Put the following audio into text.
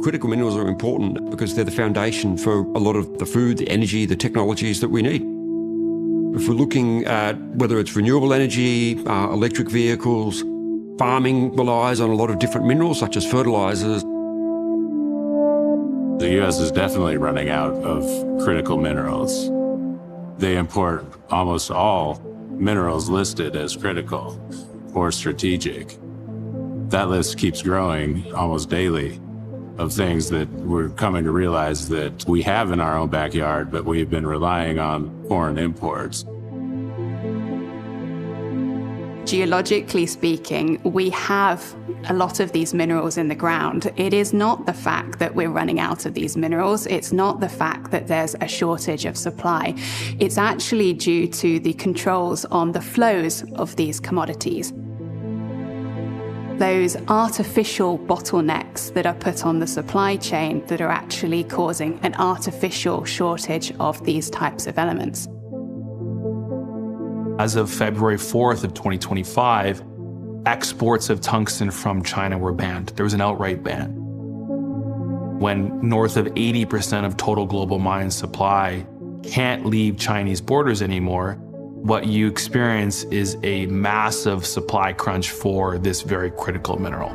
Critical minerals are important because they're the foundation for a lot of the food, the energy, the technologies that we need. If we're looking at whether it's renewable energy, electric vehicles, farming relies on a lot of different minerals such as fertilizers. The U.S. is definitely running out of critical minerals. They import almost all minerals listed as critical or strategic. That list keeps growing almost daily of things that we're coming to realize that we have in our own backyard, but we've been relying on foreign imports. Geologically speaking, we have a lot of these minerals in the ground. It is not the fact that we're running out of these minerals. It's not the fact that there's a shortage of supply. It's actually due to the controls on the flows of these commodities. Those artificial bottlenecks that are put on the supply chain that are actually causing an artificial shortage of these types of elements. As of February 4th of 2025, exports of tungsten from China were banned. There was an outright ban. When north of 80% of total global mine supply can't leave Chinese borders anymore, what you experience is a massive supply crunch for this very critical mineral.